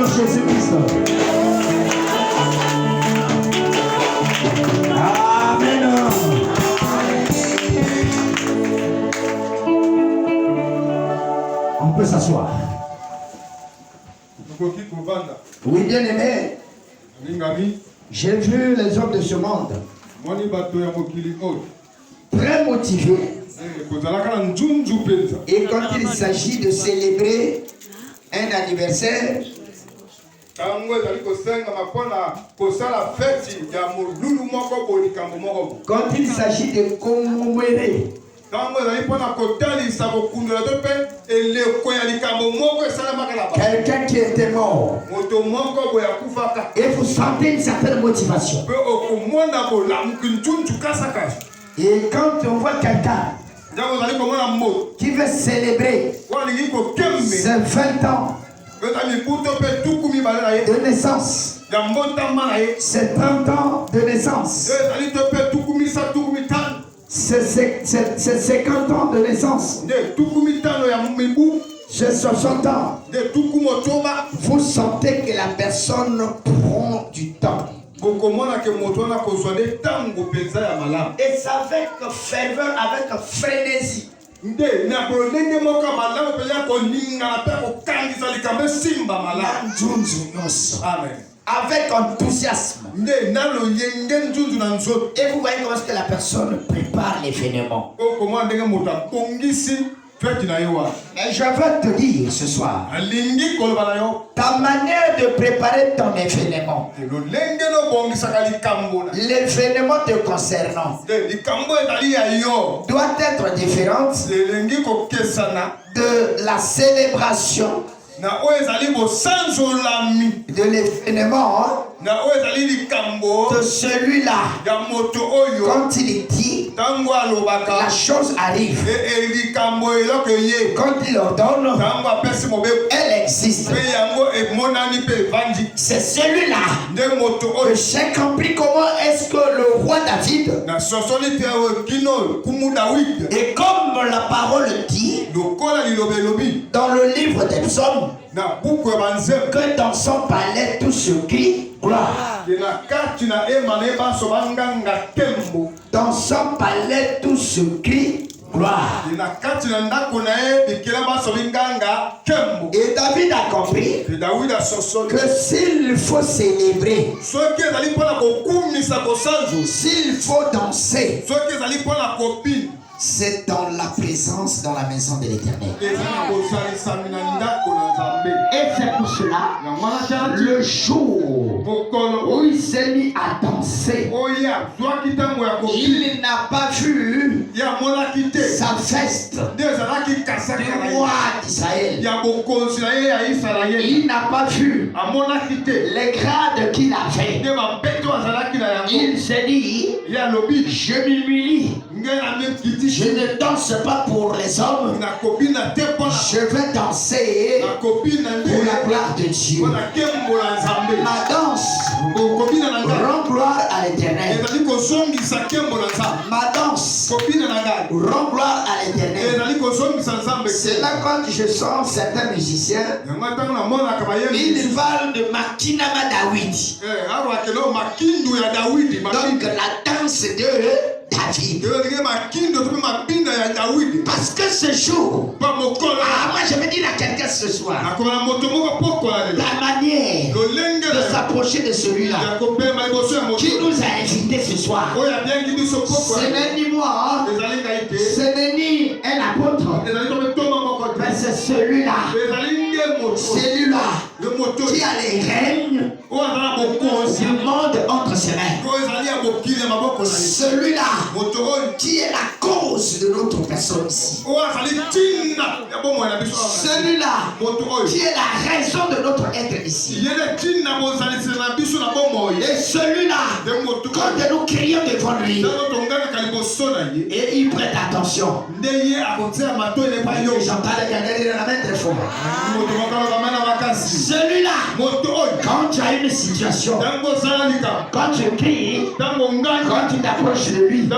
Seigneur Jésus-Christ. Amen. On peut s'asseoir. Oui, bien aimé. J'ai vu les hommes de ce monde très motivés. Et quand il s'agit de célébrer un anniversaire, quand il s'agit de commémorer quelqu'un qui était mort, et vous sentez une certaine motivation. Et quand on voit quelqu'un qui veut célébrer ses 20 ans de naissance, ses 30 ans de naissance, c'est 50 ans de naissance, j'ai 60 ans, vous sentez que la personne prend du temps. Et c'est avec ferveur, avec frénésie. Amen. Avec enthousiasme. Et vous voyez comment est-ce que la personne prépare l'événement. Et je veux te dire ce soir, ta manière de préparer ton événement, l'événement te concernant, doit être différente de la célébration de l'événement de celui-là. Quand il dit, la chose arrive. Quand il ordonne, elle existe. C'est celui-là que j'ai compris comment est-ce que le roi David, et comme la parole dit dans le livre des psaumes, que dans son palais tout se crie gloire. Dans son palais tout se crie gloire. Et David a compris que s'il faut célébrer, s'il faut danser, c'est dans la présence, dans la maison de l'Éternel. Et c'est pour cela, le jour où il s'est mis à danser, il n'a pas vu sa veste du roi d'Israël. Il n'a pas vu les grades qu'il avait. Il s'est dit, je m'humilie. Je ne danse pas pour les hommes. Je vais danser pour la gloire de Dieu. Ma danse rend gloire à l'Éternel. Ma danse rend gloire à l'Éternel. C'est là quand je sens certains musiciens, ils parlent de Makinama David. Donc la danse de David. Parce que ce jour, moi je vais dire à quelqu'un ce soir, la manière de s'approcher de celui-là qui nous a invités ce soir, ce n'est ni moi, ce n'est ni un apôtre, mais c'est celui-là qui a les règnes du monde entre ses mains. Celui-là qui est la cause de notre personne ici. Celui-là qui est la raison de notre être ici. Et celui-là, quand nous crions devant lui, et il prête attention. J'entends les gars dire la main très fort. Celui-là, quand tu as une situation, quand tu cries, quand tu t'approches de lui,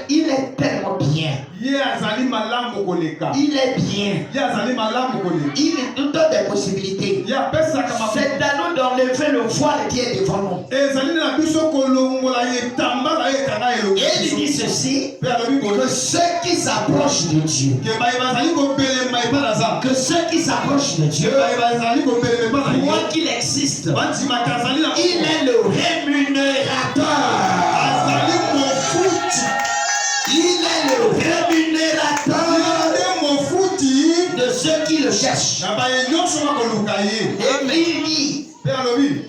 il est tellement bien. Il est bien. Il nous donne des possibilités. C'est à nous d'enlever le voile qui est devant nous. Et il dit ceci, que ceux qui s'approchent de Dieu, que ceux qui s'approchent de Dieu, croient qu'il existe. Il est le rémunérateur. Il est le rémunérateur de ceux qui le cherchent. Et il dit,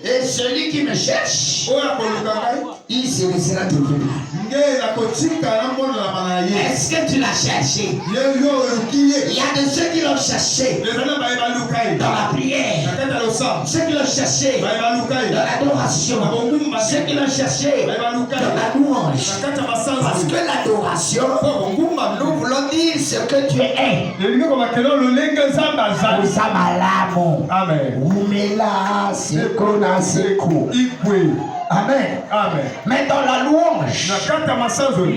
et celui qui me cherche, il se laissera trouver. Est-ce que tu l'as cherché? Il y a de ceux qui l'ont cherché dans la prière, ceux qui l'ont cherché dans l'adoration, ceux qui l'ont cherché dans la louange. Parce que l'adoration, nous voulons dire ce que tu es. Amen. Amen. Mais dans la louange,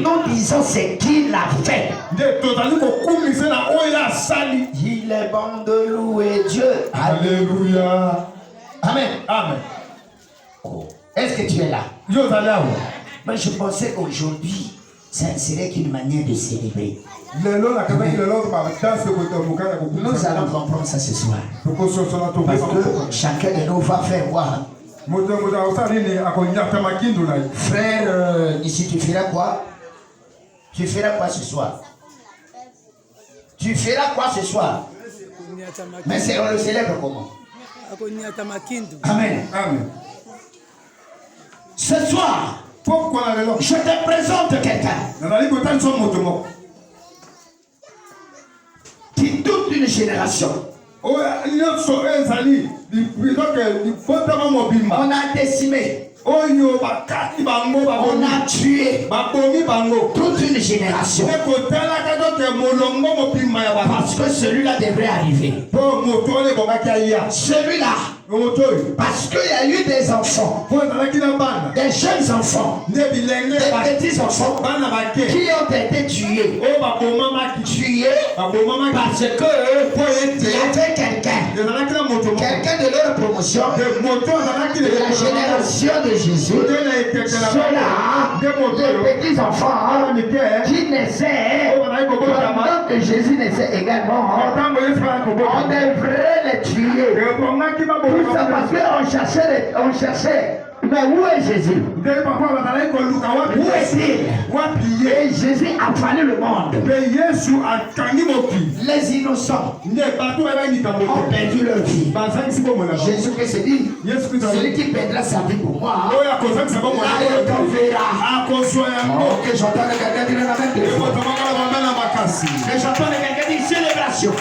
nous disons ce qu'il a fait. Il est bon de louer Dieu. Alléluia. Amen. Amen. Oh. Est-ce que tu es là? Mais je pensais qu'aujourd'hui, ça serait qu'une manière de célébrer. Nous allons comprendre ça ce soir. Parce que chacun de nous va faire voir. Frère, ici tu feras quoi? Tu feras quoi ce soir? Tu feras quoi ce soir? Mais on le célèbre comment? Amen. Amen. Ce soir, je te présente quelqu'un qui toute une génération. On a décimé. On a tué toute une génération. Parce que celui-là devrait arriver. Celui-là. Parce qu'il y a eu des enfants, des jeunes enfants, des petits enfants qui ont été tués. Parce qu'il y avait quelqu'un de leur promotion, de la génération de Jésus, ceux-là, des petits enfants qui naissaient, pendant que Jésus naissait également, on devrait les tuer. Tout ça parce qu'on cherchait. Mais où est Jésus? Où est-il? Et Jésus a fallu le monde. Les innocents ont perdu leur vie. Jésus-Christ dit, celui qui perdra sa vie pour moi, là il t'en verra. Que j'entends quelqu'un dire la même chose. Que j'entends quelqu'un dire célébration.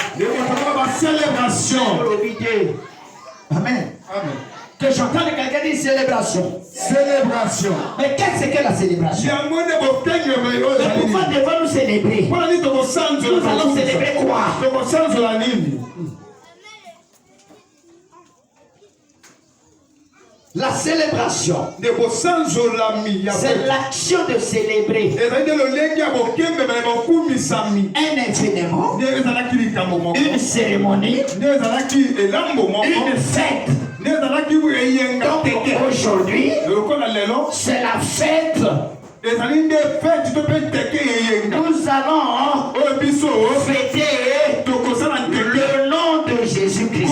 Amen. Amen. Que j'entends quelqu'un dire célébration. Célébration. Mais qu'est-ce que la célébration? Mais pourquoi devons-nous célébrer? Nous allons célébrer quoi? La célébration, c'est l'action de célébrer un événement, une cérémonie, une fête. Donc aujourd'hui, c'est la fête. Nous allons fêter le nom de Jésus-Christ.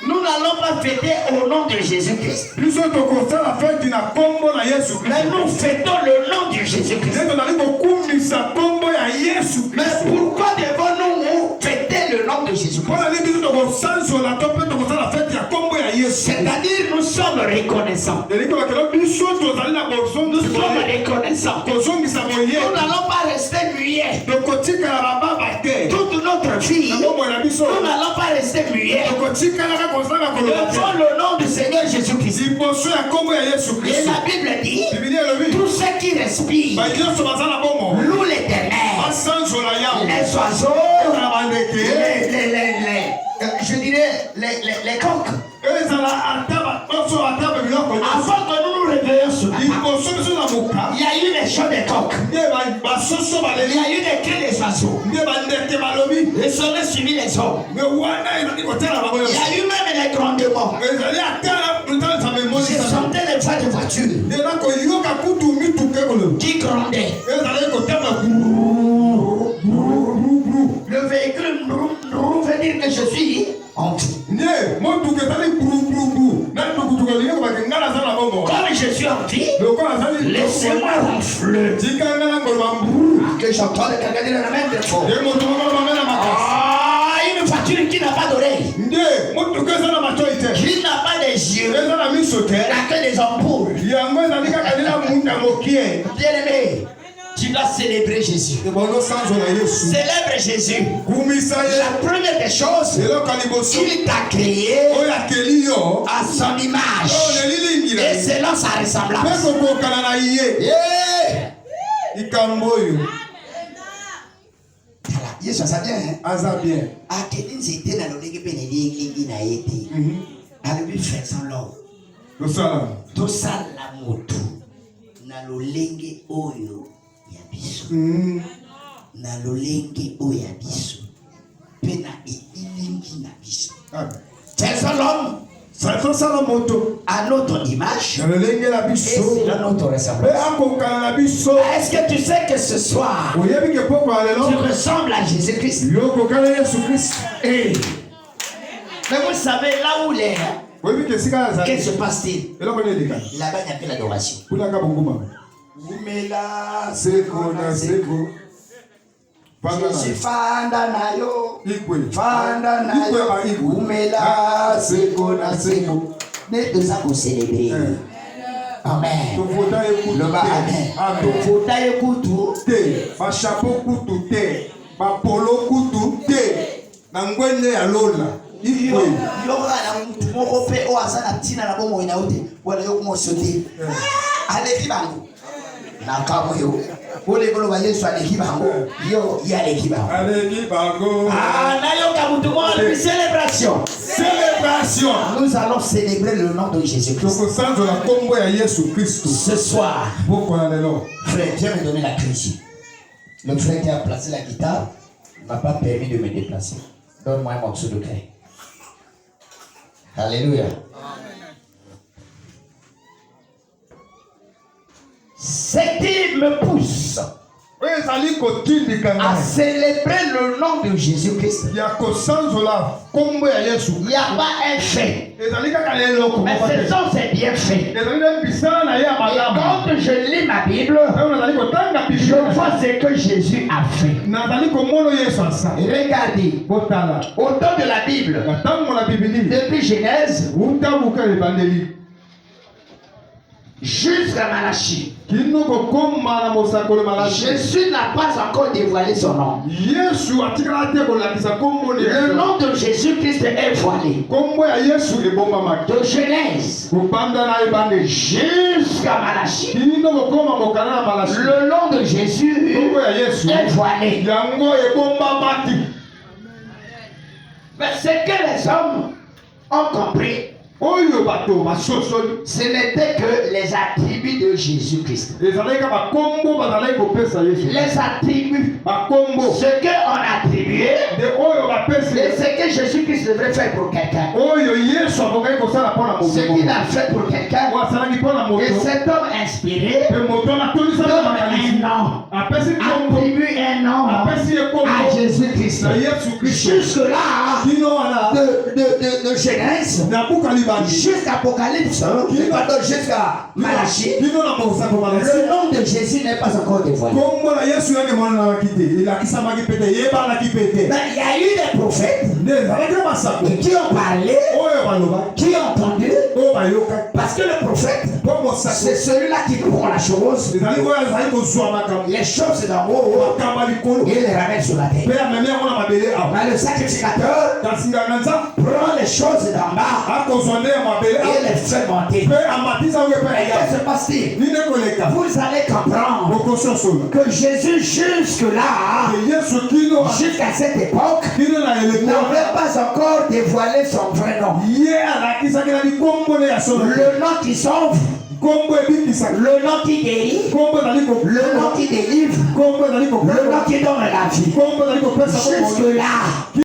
Nous n'allons pas fêter au nom de Jésus-Christ. Mais nous fêtons le nom de Jésus-Christ. Mais pourquoi devons-nous fêter le nom de Jésus-Christ? C'est-à-dire nous sommes reconnaissants. Nous sommes reconnaissants. Nous n'allons pas rester muets. Toute notre vie, nous n'allons pas rester muets. Devant le nom du Seigneur Jésus-Christ. Et la Bible dit, tous ceux qui respirent louent l'Éternel. Les oiseaux, je dirais les coqs. Avant que nous nous réveillions ce matin, il y a eu les des chants des coqs. Il y a eu des cris des oiseaux. Et ça a suivi les hommes. Il y a eu même les grondements. J'ai senti les voix de voiture qui grondaient. Le véhicule veut dire que je suis en vie. Comme je suis en vie, laissez-moi ronfler. Que j'entende quelqu'un dire la même fois. Ah, une voiture qui n'a pas d'oreille, qui n'a pas des yeux, qui n'a que des ampoules. Bien-aimé, tu dois célébrer Jésus. Célèbre Jésus. La première des choses, il t'a créé à son image et selon sa ressemblance. Yesu asabia Azabia. akedin c'était na lolenge pe neli na yete. Albi faisant l'eau. To sala moto na lolenge oyo ya biso. Na lolenge oyo ya biso. Pe na ilingi na biso. Faisant l'homme à notre image et c'est notre ressemblance. Est-ce que tu sais que ce soir tu ressembles à Jésus-Christ? Mais vous savez là où il est, qu'est-ce qui se passe-t-il? Là-bas il y a fait l'adoration. Je suis fanda nayo, umela seko na seko. Mais tout ça pour célébrer. Amen. Le bas amen. Tofuta ekutu te, ma chapeau kutu te, ma polo kutu te, na ngwende ya lola. Yo na mtu moko pe o asana tina na bomo ina ote. Wala yo mo sote. Aleki bango. Na kamo yo. Ole bolo ba Yesu aleki bango. Yo ya aleki bango. Aleki bango. Ah na yo ka mtu mo le célébration. Célébration. Nous allons célébrer le nom de Jésus-Christ. Ce soir, frère, viens me donner la clé ici. Le frère qui a placé la guitare ne m'a pas permis de me déplacer. Donne-moi un morceau de clé. Alléluia. Ce qui me pousse à célébrer le nom de Jésus-Christ. Il n'y a pas un fait, mais ce sont ses bienfaits. Et quand je lis ma Bible, je vois ce que Jésus a fait. Regardez, au temps de la Bible, depuis Genèse jusqu'à Malachie, Jésus n'a pas encore dévoilé son nom. Le nom de Jésus-Christ est voilé. De Genèse jusqu'à Malachie, le nom de Jésus est voilé. Mais ce que les hommes ont compris, ce n'était que les attributs de Jésus-Christ. Les attributs, ce qu'on attribuait, et ce que Jésus-Christ devrait faire pour quelqu'un. Ce qu'il a fait pour quelqu'un. Et cet homme inspiré donne un nom, attribue un nom à Jésus-Christ. Jusque-là, de Genèse jusqu'à Apocalypse, jusqu'à Malachie, le nom de Jésus n'est pas encore dévoilé. Mais il y a eu des prophètes qui ont parlé, qui ont entendu, parce que le prophète, c'est celui-là qui prend la chose, les choses d'en haut, et les ramène sur la terre. Mais le sacrificateur prend les choses d'en bas et les fait monter. Qu'est-ce qui se passe-t-il? Vous allez comprendre que Jésus jusque-là, jusqu'à cette époque, n'avait pas encore dévoilé son vrai nom. Le nom qui sauve, Le nom qui guérit, le nom qui délivre, le nom qui donne la vie. Jusque-là,